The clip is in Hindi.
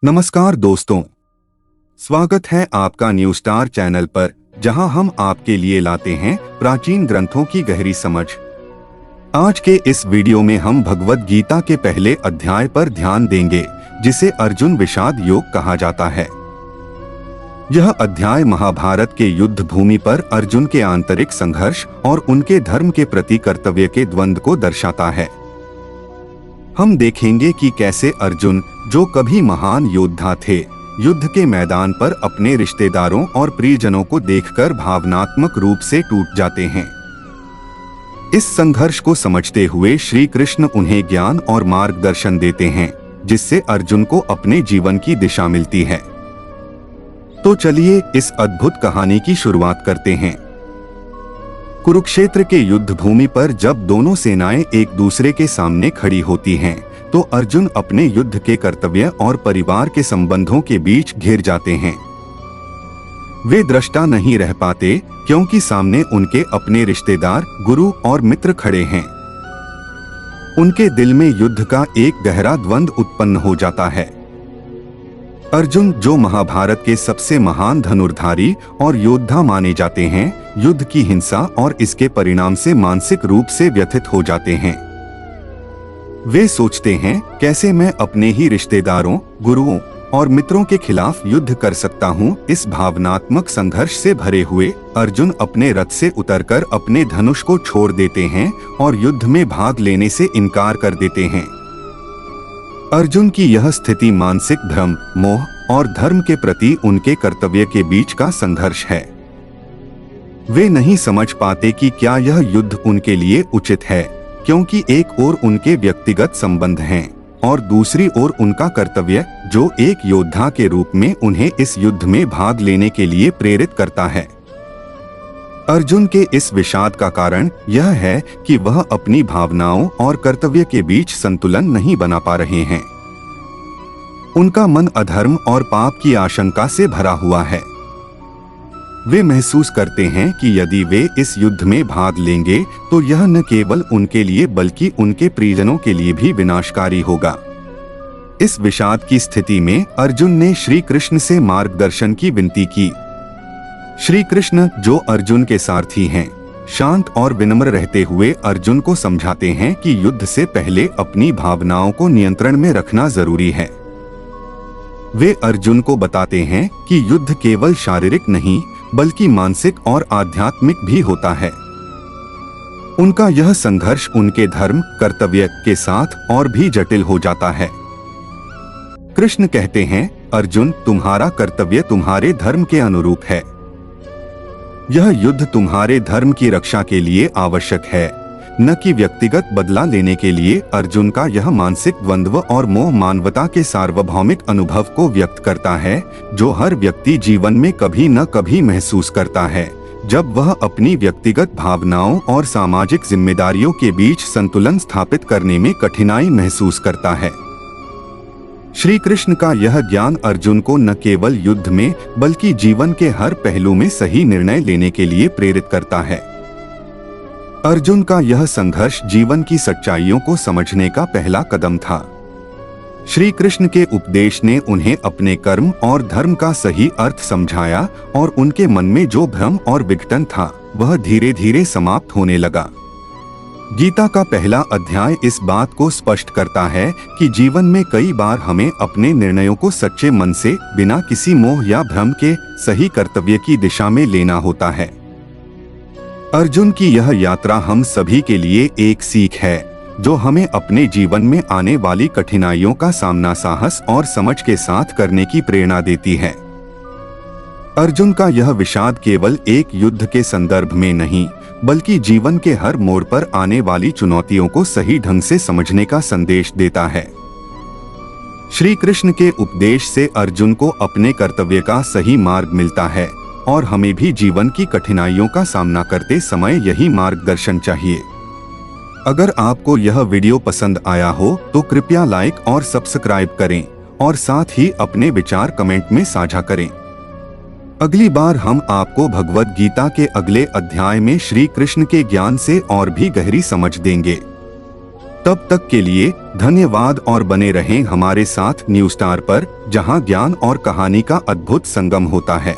नमस्कार दोस्तों, स्वागत है आपका न्यू स्टार चैनल पर, जहां हम आपके लिए लाते हैं प्राचीन ग्रंथों की गहरी समझ। आज के इस वीडियो में हम भगवद गीता के पहले अध्याय पर ध्यान देंगे, जिसे अर्जुन विषाद योग कहा जाता है। यह अध्याय महाभारत के युद्ध भूमि पर अर्जुन के आंतरिक संघर्ष और उनके धर्म के प्रति कर्तव्य के द्वंद्व को दर्शाता है। हम देखेंगे कि कैसे अर्जुन, जो कभी महान योद्धा थे, युद्ध के मैदान पर अपने रिश्तेदारों और प्रियजनों को देखकर भावनात्मक रूप से टूट जाते हैं। इस संघर्ष को समझते हुए श्री कृष्ण उन्हें ज्ञान और मार्गदर्शन देते हैं, जिससे अर्जुन को अपने जीवन की दिशा मिलती है। तो चलिए इस अद्भुत कहानी की शुरुआत करते हैं। कुरुक्षेत्र के युद्ध भूमि पर जब दोनों सेनाएं एक दूसरे के सामने खड़ी होती हैं, तो अर्जुन अपने युद्ध के कर्तव्य और परिवार के संबंधों के बीच घिर जाते हैं। वे दृष्टा नहीं रह पाते, क्योंकि सामने उनके अपने रिश्तेदार, गुरु और मित्र खड़े हैं। उनके दिल में युद्ध का एक गहरा द्वंद्व उत्पन्न हो जाता है। अर्जुन, जो महाभारत के सबसे महान धनुर्धारी और योद्धा माने जाते हैं, युद्ध की हिंसा और इसके परिणाम से मानसिक रूप से व्यथित हो जाते हैं। वे सोचते हैं, कैसे मैं अपने ही रिश्तेदारों, गुरुओं और मित्रों के खिलाफ युद्ध कर सकता हूँ। इस भावनात्मक संघर्ष से भरे हुए अर्जुन अपने रथ से उतरकर अपने धनुष को छोड़ देते हैं और युद्ध में भाग लेने से इनकार कर देते हैं। अर्जुन की यह स्थिति मानसिक भ्रम, मोह और धर्म के प्रति उनके कर्तव्य के बीच का संघर्ष है। वे नहीं समझ पाते कि क्या यह युद्ध उनके लिए उचित है, क्योंकि एक ओर उनके व्यक्तिगत संबंध हैं और दूसरी ओर उनका कर्तव्य, जो एक योद्धा के रूप में उन्हें इस युद्ध में भाग लेने के लिए प्रेरित करता है। अर्जुन के इस विषाद का कारण यह है कि वह अपनी भावनाओं और कर्तव्य के बीच संतुलन नहीं बना पा रहे हैं। उनका मन अधर्म और पाप की आशंका से भरा हुआ है। वे महसूस करते हैं कि यदि वे इस युद्ध में भाग लेंगे, तो यह न केवल उनके लिए बल्कि उनके प्रियजनों के लिए भी विनाशकारी होगा। इस विषाद की स्थिति में अर्जुन ने श्री कृष्ण से मार्गदर्शन की विनती की। श्री कृष्ण, जो अर्जुन के सारथी हैं, शांत और विनम्र रहते हुए अर्जुन को समझाते हैं कि युद्ध से पहले अपनी भावनाओं को नियंत्रण में रखना जरूरी है। वे अर्जुन को बताते हैं कि युद्ध केवल शारीरिक नहीं, बल्कि मानसिक और आध्यात्मिक भी होता है। उनका यह संघर्ष उनके धर्म, कर्तव्य के साथ और भी जटिल हो जाता है। कृष्ण कहते हैं, अर्जुन, तुम्हारा कर्तव्य तुम्हारे धर्म के अनुरूप है। यह युद्ध तुम्हारे धर्म की रक्षा के लिए आवश्यक है, न कि व्यक्तिगत बदला लेने के लिए। अर्जुन का यह मानसिक द्वंद्व और मोह मानवता के सार्वभौमिक अनुभव को व्यक्त करता है, जो हर व्यक्ति जीवन में कभी न कभी महसूस करता है, जब वह अपनी व्यक्तिगत भावनाओं और सामाजिक जिम्मेदारियों के बीच संतुलन स्थापित करने में कठिनाई महसूस करता है। श्री कृष्ण का यह ज्ञान अर्जुन को न केवल युद्ध में, बल्कि जीवन के हर पहलू में सही निर्णय लेने के लिए प्रेरित करता है। अर्जुन का यह संघर्ष जीवन की सच्चाइयों को समझने का पहला कदम था। श्री कृष्ण के उपदेश ने उन्हें अपने कर्म और धर्म का सही अर्थ समझाया, और उनके मन में जो भ्रम और विघटन था, वह धीरे धीरे समाप्त होने लगा। गीता का पहला अध्याय इस बात को स्पष्ट करता है कि जीवन में कई बार हमें अपने निर्णयों को सच्चे मन से, बिना किसी मोह या भ्रम के, सही कर्तव्य की दिशा में लेना होता है। अर्जुन की यह यात्रा हम सभी के लिए एक सीख है, जो हमें अपने जीवन में आने वाली कठिनाइयों का सामना साहस और समझ के साथ करने की प्रेरणा देती है। अर्जुन का यह विषाद केवल एक युद्ध के संदर्भ में नहीं, बल्कि जीवन के हर मोड़ पर आने वाली चुनौतियों को सही ढंग से समझने का संदेश देता है। श्री कृष्ण के उपदेश से अर्जुन को अपने कर्तव्य का सही मार्ग मिलता है, और हमें भी जीवन की कठिनाइयों का सामना करते समय यही मार्गदर्शन चाहिए। अगर आपको यह वीडियो पसंद आया हो, तो कृपया लाइक और सब्सक्राइब करें, और साथ ही अपने विचार कमेंट में साझा करें। अगली बार हम आपको भगवद गीता के अगले अध्याय में श्री कृष्ण के ज्ञान से और भी गहरी समझ देंगे। तब तक के लिए धन्यवाद और बने रहें हमारे साथ न्यूज स्टार पर, जहां ज्ञान और कहानी का अद्भुत संगम होता है।